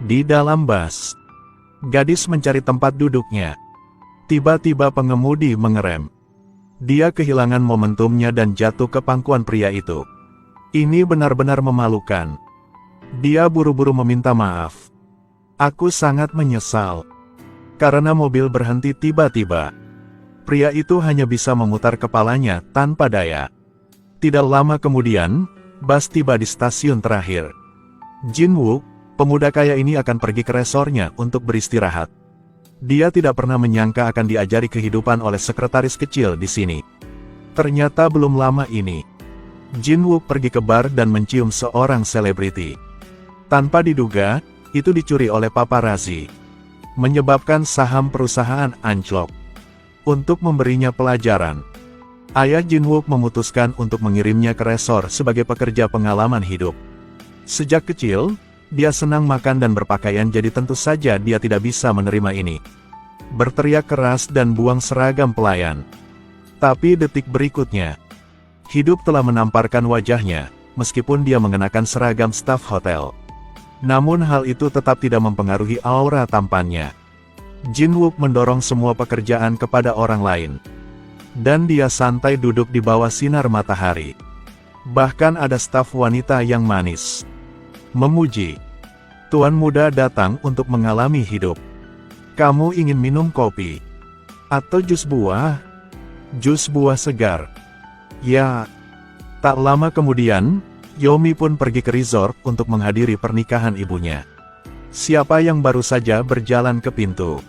Di dalam bus, gadis mencari tempat duduknya. Tiba-tiba pengemudi mengerem. Dia kehilangan momentumnya dan jatuh ke pangkuan pria itu. Ini benar-benar memalukan. Dia buru-buru meminta maaf. Aku sangat menyesal. Karena mobil berhenti tiba-tiba. Pria itu hanya bisa memutar kepalanya tanpa daya. Tidak lama kemudian, bus tiba di stasiun terakhir. Jin-wook, pemuda kaya ini akan pergi ke resornya untuk beristirahat. Dia tidak pernah menyangka akan diajari kehidupan oleh sekretaris kecil di sini. Ternyata belum lama ini, Jin-wook pergi ke bar dan mencium seorang selebriti. Tanpa diduga, itu dicuri oleh paparazzi. Menyebabkan saham perusahaan anjlok. Untuk memberinya pelajaran, ayah Jin-wook memutuskan untuk mengirimnya ke resor sebagai pekerja pengalaman hidup. Sejak kecil, dia senang makan dan berpakaian, jadi tentu saja dia tidak bisa menerima ini. Berteriak keras dan buang seragam pelayan. Tapi detik berikutnya, hidup telah menamparkan wajahnya, meskipun dia mengenakan seragam staf hotel. Namun hal itu tetap tidak mempengaruhi aura tampannya. Jin-wook mendorong semua pekerjaan kepada orang lain. Dan dia santai duduk di bawah sinar matahari. Bahkan ada staf wanita yang manis memuji. Tuan muda datang untuk mengalami hidup. Kamu ingin minum kopi? Atau jus buah? Jus buah segar. Ya. Tak lama kemudian, Yomi pun pergi ke resort untuk menghadiri pernikahan ibunya. Siapa yang baru saja berjalan ke pintu.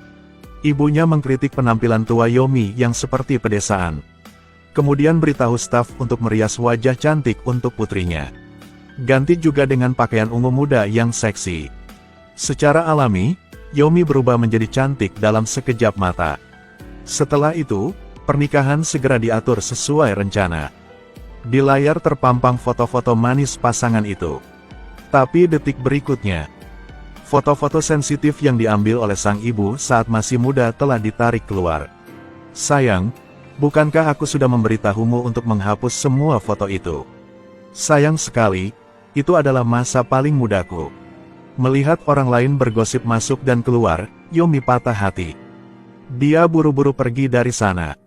Ibunya mengkritik penampilan tua Yomi yang seperti pedesaan. Kemudian beritahu staf untuk merias wajah cantik untuk putrinya. Ganti juga dengan pakaian ungu muda yang seksi. Secara alami, Yomi berubah menjadi cantik dalam sekejap mata. Setelah itu, pernikahan segera diatur sesuai rencana. Di layar terpampang foto-foto manis pasangan itu. Tapi detik berikutnya, foto-foto sensitif yang diambil oleh sang ibu saat masih muda telah ditarik keluar. Sayang, bukankah aku sudah memberitahumu untuk menghapus semua foto itu? Sayang sekali, itu adalah masa paling mudaku. Melihat orang lain bergosip masuk dan keluar, Yomi patah hati. Dia buru-buru pergi dari sana.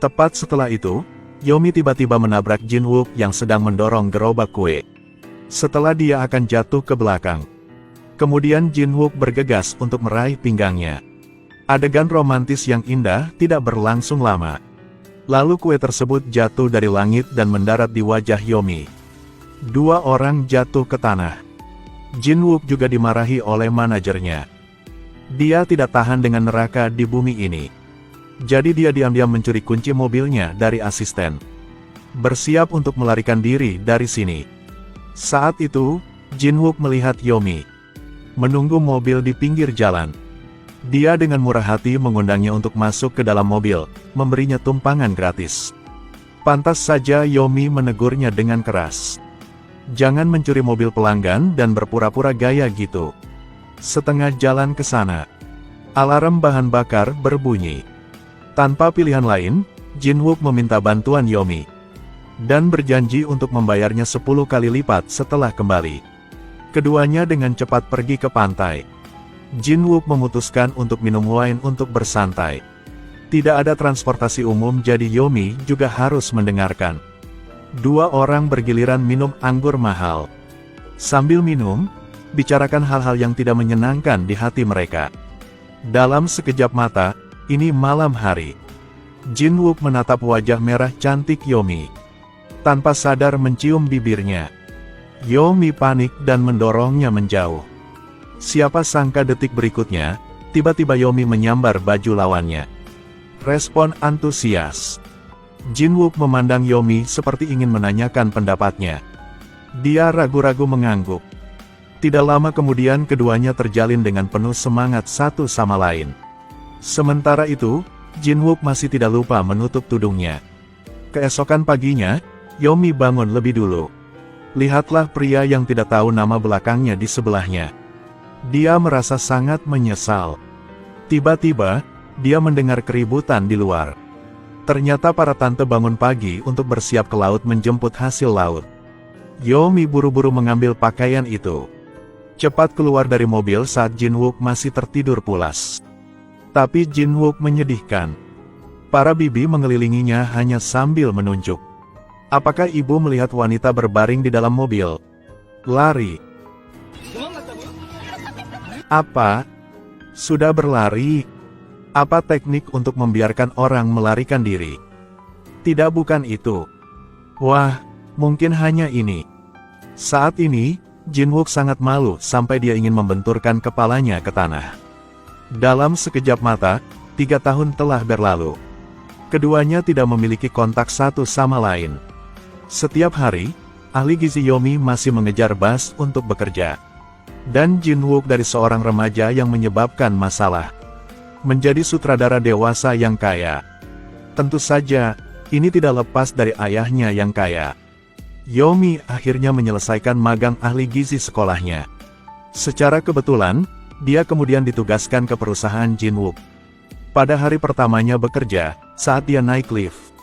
Tepat setelah itu, Yomi tiba-tiba menabrak Jin-wook yang sedang mendorong gerobak kue. Setelah dia akan jatuh ke belakang. Kemudian Jin-wook bergegas untuk meraih pinggangnya. Adegan romantis yang indah tidak berlangsung lama. Lalu kue tersebut jatuh dari langit dan mendarat di wajah Yomi. Dua orang jatuh ke tanah. Jin-wook juga dimarahi oleh manajernya. Dia tidak tahan dengan neraka di bumi ini. Jadi dia diam-diam mencuri kunci mobilnya dari asisten. Bersiap untuk melarikan diri dari sini. Saat itu, Jin-wook melihat Yomi menunggu mobil di pinggir jalan. Dia dengan murah hati mengundangnya untuk masuk ke dalam mobil, memberinya tumpangan gratis. Pantas saja Yomi menegurnya dengan keras. Jangan mencuri mobil pelanggan dan berpura-pura gaya gitu. Setengah jalan ke sana, alarm bahan bakar berbunyi. Tanpa pilihan lain, Jin-wook meminta bantuan Yomi. Dan berjanji untuk membayarnya 10 kali lipat setelah kembali. Keduanya dengan cepat pergi ke pantai. Jin-wook memutuskan untuk minum wine untuk bersantai. Tidak ada transportasi umum, jadi Yomi juga harus mendengarkan. Dua orang bergiliran minum anggur mahal. Sambil minum, bicarakan hal-hal yang tidak menyenangkan di hati mereka. Dalam sekejap mata, ini malam hari. Jin-wook menatap wajah merah cantik Yomi. Tanpa sadar mencium bibirnya. Yomi panik dan mendorongnya menjauh. Siapa sangka detik berikutnya, tiba-tiba Yomi menyambar baju lawannya. Respon antusias. Jin-wook memandang Yomi seperti ingin menanyakan pendapatnya. Dia ragu-ragu mengangguk. Tidak lama kemudian keduanya terjalin dengan penuh semangat satu sama lain. Sementara itu, Jin-wook masih tidak lupa menutup tudungnya. Keesokan paginya, Yomi bangun lebih dulu. Lihatlah pria yang tidak tahu nama belakangnya di sebelahnya. Dia merasa sangat menyesal. Tiba-tiba, dia mendengar keributan di luar. Ternyata para tante bangun pagi untuk bersiap ke laut menjemput hasil laut. Yomi buru-buru mengambil pakaian itu. cepat keluar dari mobil saat Jin-wook masih tertidur pulas. Tapi Jin-wook menyedihkan. Para bibi mengelilinginya hanya sambil menunjuk. Apakah ibu melihat wanita berbaring di dalam mobil? Lari. Apa? Sudah berlari? Apa teknik untuk membiarkan orang melarikan diri? Tidak, bukan itu. Wah, mungkin hanya ini. Saat ini, Jin-wook sangat malu sampai dia ingin membenturkan kepalanya ke tanah. Dalam sekejap mata, 3 tahun telah berlalu. Keduanya tidak memiliki kontak satu sama lain. Setiap hari, ahli gizi Yomi masih mengejar Bas untuk bekerja. Dan Jin-wook dari seorang remaja yang menyebabkan masalah, menjadi sutradara dewasa yang kaya. Tentu saja, ini tidak lepas dari ayahnya yang kaya. Yomi akhirnya menyelesaikan magang ahli gizi sekolahnya. Secara kebetulan, dia kemudian ditugaskan ke perusahaan Jin-wook. Pada hari pertamanya bekerja, saat dia naik lift,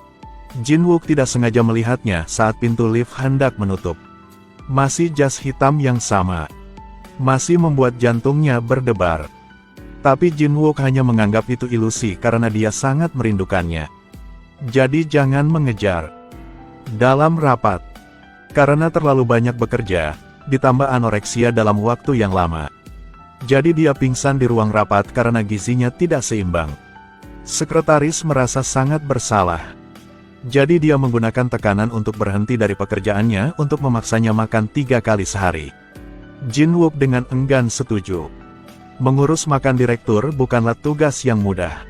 Jin-wook tidak sengaja melihatnya saat pintu lift hendak menutup. Masih jas hitam yang sama. Masih membuat jantungnya berdebar. Tapi Jin-wook hanya menganggap itu ilusi karena dia sangat merindukannya. Jadi jangan mengejar. Dalam rapat, karena terlalu banyak bekerja, ditambah anoreksia dalam waktu yang lama, jadi dia pingsan di ruang rapat karena gizinya tidak seimbang. Sekretaris merasa sangat bersalah. Jadi dia menggunakan tekanan untuk berhenti dari pekerjaannya untuk memaksanya makan 3 kali sehari. Jin-wook dengan enggan setuju. Mengurus makan direktur bukanlah tugas yang mudah.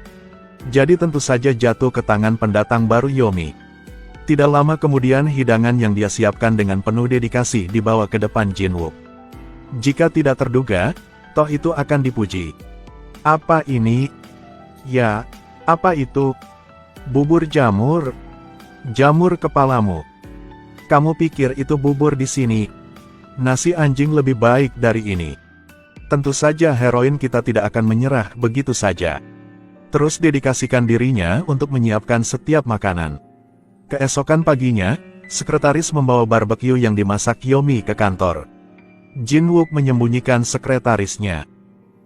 Jadi tentu saja jatuh ke tangan pendatang baru Yomi. Tidak lama kemudian hidangan yang dia siapkan dengan penuh dedikasi dibawa ke depan Jin-wook. Jika tidak terduga, toh itu akan dipuji. Apa ini? Ya, apa itu? Bubur jamur? Jamur kepalamu. Kamu pikir itu bubur di sini? Nasi anjing lebih baik dari ini. Tentu saja heroin kita tidak akan menyerah begitu saja. Terus dedikasikan dirinya untuk menyiapkan setiap makanan. Keesokan paginya, sekretaris membawa barbeque yang dimasak Yomi ke kantor. Jin-wook menyembunyikan sekretarisnya.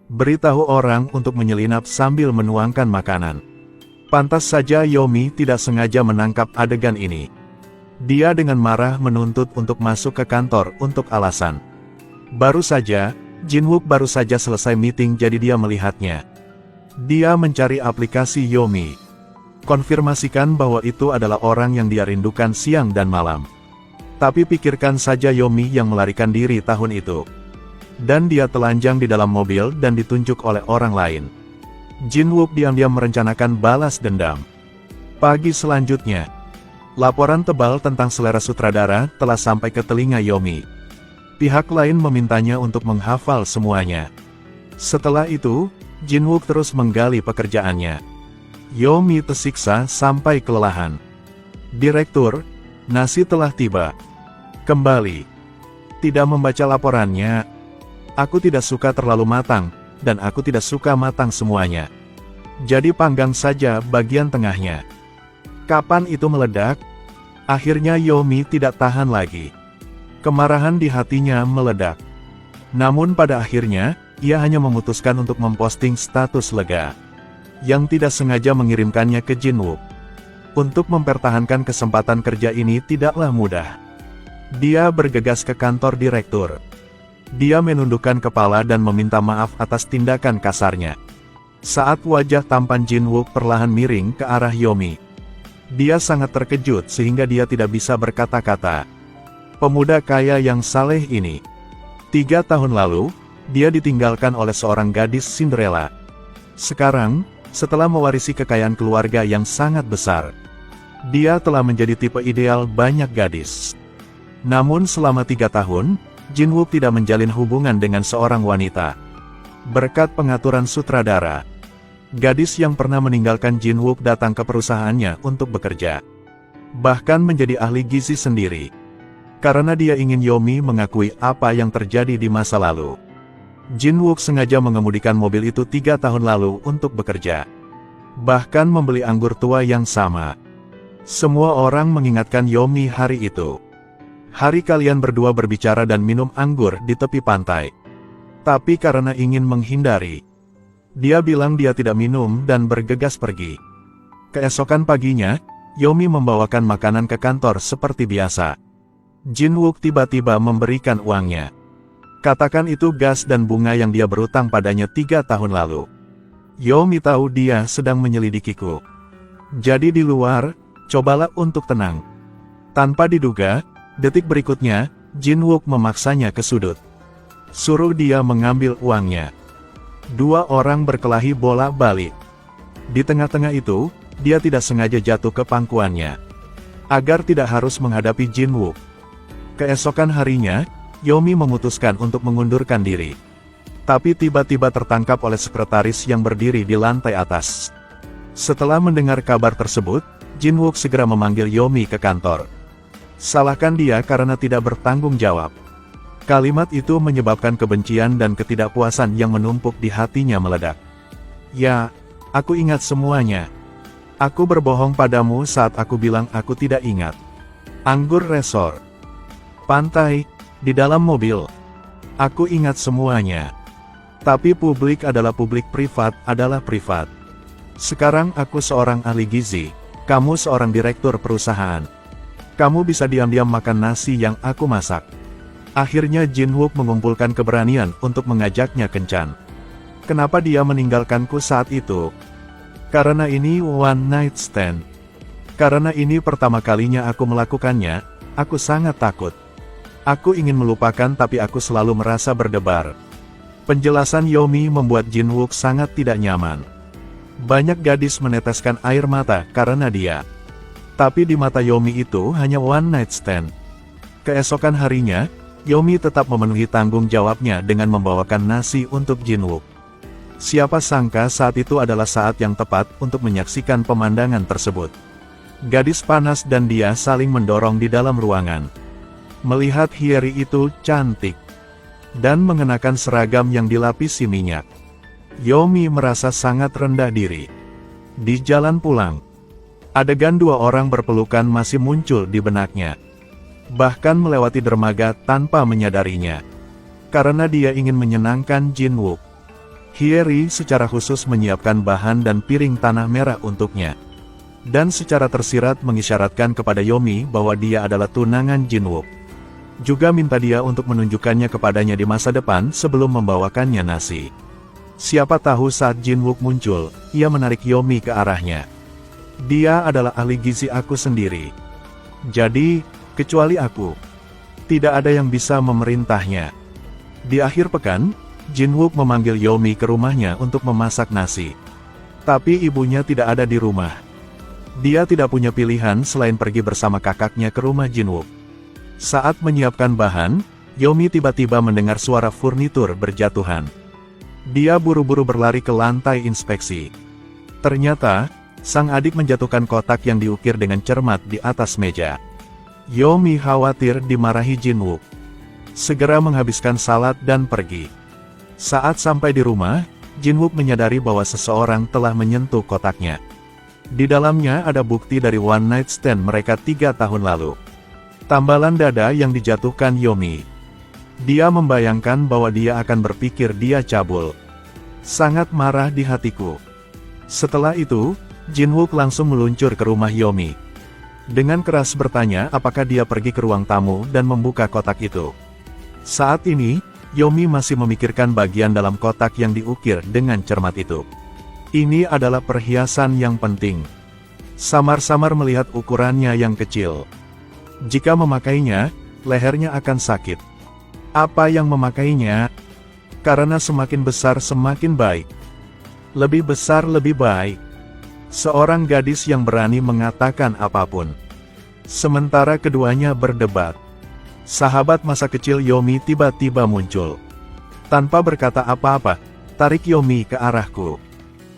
Beritahu orang untuk menyelinap sambil menuangkan makanan. Pantas saja Yomi tidak sengaja menangkap adegan ini. Dia dengan marah menuntut untuk masuk ke kantor untuk alasan. Baru saja, Jin-wook baru saja selesai meeting jadi dia melihatnya. Dia mencari aplikasi Yomi. Konfirmasikan bahwa itu adalah orang yang dia rindukan siang dan malam. Tapi pikirkan saja Yomi yang melarikan diri tahun itu. Dan dia telanjang di dalam mobil dan ditunjuk oleh orang lain. Jin-wook diam-diam merencanakan balas dendam. Pagi selanjutnya, laporan tebal tentang selera sutradara telah sampai ke telinga Yomi. Pihak lain memintanya untuk menghafal semuanya. Setelah itu, Jin-wook terus menggali pekerjaannya. Yomi tersiksa sampai kelelahan. Direktur, nasi telah tiba. Kembali. Tidak membaca laporannya. Aku tidak suka terlalu matang, dan aku tidak suka matang semuanya. Jadi panggang saja bagian tengahnya. Kapan itu meledak? Akhirnya Yomi tidak tahan lagi. Kemarahan di hatinya meledak. Namun pada akhirnya, ia hanya memutuskan untuk memposting status lega. Yang tidak sengaja mengirimkannya ke Jin-wook. Untuk mempertahankan kesempatan kerja ini tidaklah mudah. Dia bergegas ke kantor direktur. Dia menundukkan kepala dan meminta maaf atas tindakan kasarnya. Saat wajah tampan Jin-wook perlahan miring ke arah Yomi. Dia sangat terkejut sehingga dia tidak bisa berkata-kata. Pemuda kaya yang saleh ini. 3 tahun lalu, dia ditinggalkan oleh seorang gadis Cinderella. Sekarang, setelah mewarisi kekayaan keluarga yang sangat besar, dia telah menjadi tipe ideal banyak gadis. Namun selama 3 tahun, Jin-wook tidak menjalin hubungan dengan seorang wanita. Berkat pengaturan sutradara, gadis yang pernah meninggalkan Jin-wook datang ke perusahaannya untuk bekerja. Bahkan menjadi ahli gizi sendiri. Karena dia ingin Yomi mengakui apa yang terjadi di masa lalu. Jin-wook sengaja mengemudikan mobil itu 3 tahun lalu untuk bekerja. Bahkan membeli anggur tua yang sama. Semua orang mengingatkan Yomi hari itu. Hari kalian berdua berbicara dan minum anggur di tepi pantai. Tapi karena ingin menghindari, dia bilang dia tidak minum dan bergegas pergi. Keesokan paginya, Yomi membawakan makanan ke kantor seperti biasa. Jin-wook tiba-tiba memberikan uangnya. Katakan itu gas dan bunga yang dia berutang padanya 3 tahun lalu. Yomi tahu dia sedang menyelidikiku. Jadi di luar, cobalah untuk tenang. Tanpa diduga, detik berikutnya, Jin-wook memaksanya ke sudut. Suruh dia mengambil uangnya. 2 orang berkelahi bolak-balik. Di tengah-tengah itu, dia tidak sengaja jatuh ke pangkuannya. Agar tidak harus menghadapi Jin-wook. Keesokan harinya, Yomi memutuskan untuk mengundurkan diri. Tapi tiba-tiba tertangkap oleh sekretaris yang berdiri di lantai atas. Setelah mendengar kabar tersebut, Jin-wook segera memanggil Yomi ke kantor. Salahkan dia karena tidak bertanggung jawab. Kalimat itu menyebabkan kebencian dan ketidakpuasan yang menumpuk di hatinya meledak. Ya, aku ingat semuanya. Aku berbohong padamu saat aku bilang aku tidak ingat. Anggur resort. Pantai, di dalam mobil. Aku ingat semuanya. Tapi publik adalah publik, privat adalah privat. Sekarang aku seorang ahli gizi, kamu seorang direktur perusahaan. Kamu bisa diam-diam makan nasi yang aku masak. Akhirnya Jin-wook mengumpulkan keberanian untuk mengajaknya kencan. Kenapa dia meninggalkanku saat itu? Karena ini one night stand. Karena ini pertama kalinya aku melakukannya, aku sangat takut. Aku ingin melupakan tapi aku selalu merasa berdebar. Penjelasan Yomi membuat Jin-wook sangat tidak nyaman. Banyak gadis meneteskan air mata karena dia. Tapi di mata Yomi itu hanya one night stand. Keesokan harinya, Yomi tetap memenuhi tanggung jawabnya dengan membawakan nasi untuk Jin-wook. Siapa sangka saat itu adalah saat yang tepat untuk menyaksikan pemandangan tersebut. Gadis panas dan dia saling mendorong di dalam ruangan. Melihat Hyeri itu cantik dan mengenakan seragam yang dilapisi minyak, Yomi merasa sangat rendah diri. Di jalan pulang, adegan 2 orang berpelukan masih muncul di benaknya. Bahkan melewati dermaga tanpa menyadarinya. Karena dia ingin menyenangkan Jin-wook, Hyeri secara khusus menyiapkan bahan dan piring tanah merah untuknya. Dan secara tersirat mengisyaratkan kepada Yomi bahwa dia adalah tunangan Jin-wook. Juga minta dia untuk menunjukkannya kepadanya di masa depan sebelum membawakannya nasi. Siapa tahu saat Jin-wook muncul, ia menarik Yomi ke arahnya. Dia adalah ahli gizi aku sendiri. Jadi, kecuali aku, tidak ada yang bisa memerintahnya. Di akhir pekan, Jin-wook memanggil Yomi ke rumahnya untuk memasak nasi. Tapi ibunya tidak ada di rumah. Dia tidak punya pilihan selain pergi bersama kakaknya ke rumah Jin-wook. Saat menyiapkan bahan, Yomi tiba-tiba mendengar suara furnitur berjatuhan. Dia buru-buru berlari ke lantai inspeksi. Ternyata, sang adik menjatuhkan kotak yang diukir dengan cermat di atas meja. Yomi khawatir dimarahi Jin-wook. Segera menghabiskan salad dan pergi. Saat sampai di rumah, Jin-wook menyadari bahwa seseorang telah menyentuh kotaknya. Di dalamnya ada bukti dari one night stand mereka 3 tahun lalu. Tambalan dada yang dijatuhkan Yomi. Dia membayangkan bahwa dia akan berpikir dia cabul. Sangat marah di hatiku. Setelah itu, Jin-wook langsung meluncur ke rumah Yomi. Dengan keras bertanya apakah dia pergi ke ruang tamu dan membuka kotak itu. Saat ini, Yomi masih memikirkan bagian dalam kotak yang diukir dengan cermat itu. Ini adalah perhiasan yang penting. Samar-samar melihat ukurannya yang kecil. Jika memakainya, lehernya akan sakit. Apa yang memakainya? Karena semakin besar semakin baik. Lebih besar lebih baik. Seorang gadis yang berani mengatakan apapun. Sementara keduanya berdebat. Sahabat masa kecil Yomi tiba-tiba muncul. Tanpa berkata apa-apa, tarik Yomi ke arahku.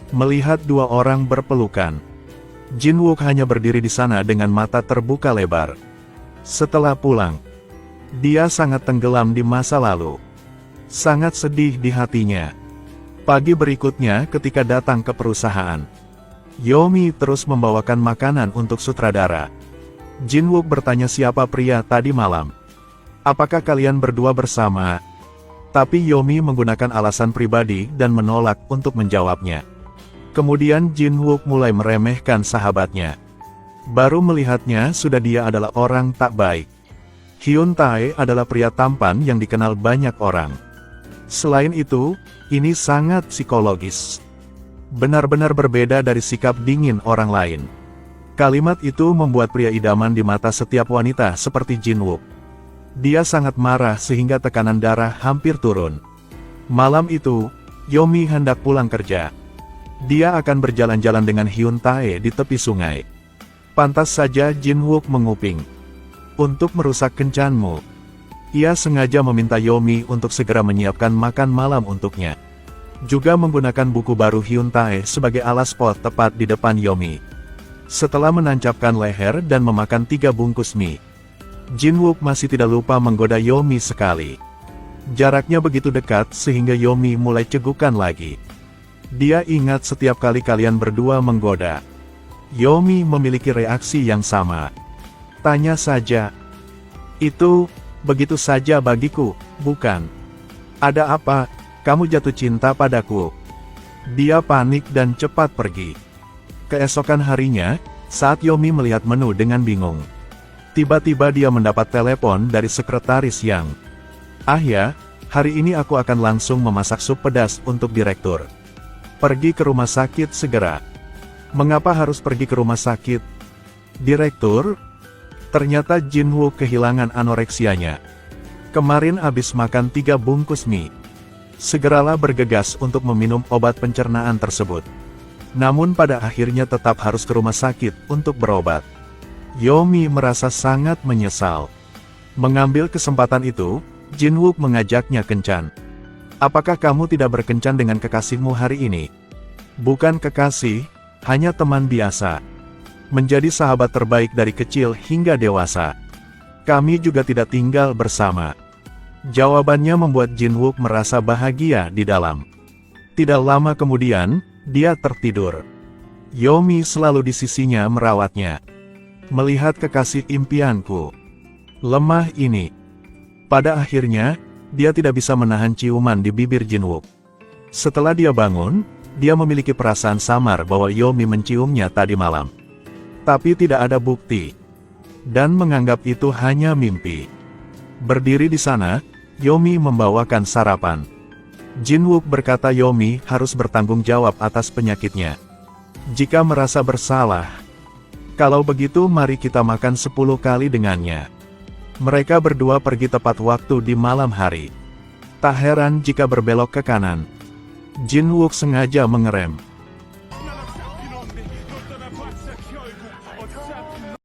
Melihat 2 orang berpelukan. Jin-wook hanya berdiri di sana dengan mata terbuka lebar. Setelah pulang, dia sangat tenggelam di masa lalu. Sangat sedih di hatinya. Pagi berikutnya ketika datang ke perusahaan, Yomi terus membawakan makanan untuk sutradara. Jin-wook bertanya siapa pria tadi malam. Apakah kalian berdua bersama? Tapi Yomi menggunakan alasan pribadi dan menolak untuk menjawabnya. Kemudian Jin Wook mulai meremehkan sahabatnya. Baru melihatnya sudah dia adalah orang tak baik. Hyun Tae adalah pria tampan yang dikenal banyak orang. Selain itu, ini sangat psikologis. Benar-benar berbeda dari sikap dingin orang lain. Kalimat itu membuat pria idaman di mata setiap wanita seperti Jin Wook. Dia sangat marah sehingga tekanan darah hampir turun. Malam itu, Yomi hendak pulang kerja. Dia akan berjalan-jalan dengan Hyun Tae di tepi sungai. Pantas saja Jin Wook menguping. Untuk merusak kencanmu. Ia sengaja meminta Yomi untuk segera menyiapkan makan malam untuknya. Juga menggunakan buku baru Hyun Tae sebagai alas pot tepat di depan Yomi. Setelah menancapkan leher dan memakan 3 bungkus mie, Jin Wook masih tidak lupa menggoda Yomi sekali. Jaraknya begitu dekat sehingga Yomi mulai cegukan lagi. Dia ingat setiap kali kalian berdua menggoda, Yomi memiliki reaksi yang sama. Tanya saja. Itu, begitu saja bagiku, bukan? Ada apa, kamu jatuh cinta padaku? Dia panik dan cepat pergi. Keesokan harinya, saat Yomi melihat menu dengan bingung. Tiba-tiba dia mendapat telepon dari sekretaris Yang. Ah ya, hari ini aku akan langsung memasak sup pedas untuk direktur. Pergi ke rumah sakit segera. Mengapa harus pergi ke rumah sakit? Direktur? Ternyata Jin Wook kehilangan anoreksianya. Kemarin habis makan 3 bungkus mie. Segeralah bergegas untuk meminum obat pencernaan tersebut. Namun pada akhirnya tetap harus ke rumah sakit untuk berobat. Yomi merasa sangat menyesal. Mengambil kesempatan itu, Jin Wook mengajaknya kencan. Apakah kamu tidak berkencan dengan kekasihmu hari ini? Bukan kekasih, hanya teman biasa. Menjadi sahabat terbaik dari kecil hingga dewasa. Kami juga tidak tinggal bersama. Jawabannya membuat Jin Wook merasa bahagia di dalam. Tidak lama kemudian, dia tertidur. Yomi selalu di sisinya merawatnya. Melihat kekasih impianku lemah ini. Pada akhirnya, dia tidak bisa menahan ciuman di bibir Jin Wook. Setelah dia bangun, dia memiliki perasaan samar bahwa Yomi menciumnya tadi malam. Tapi tidak ada bukti. Dan menganggap itu hanya mimpi. Berdiri di sana, Yomi membawakan sarapan. Jin Wook berkata Yomi harus bertanggung jawab atas penyakitnya. Jika merasa bersalah, kalau begitu mari kita makan 10 kali dengannya. Mereka berdua pergi tepat waktu di malam hari. Tak heran jika berbelok ke kanan. Jin Wook sengaja mengerem.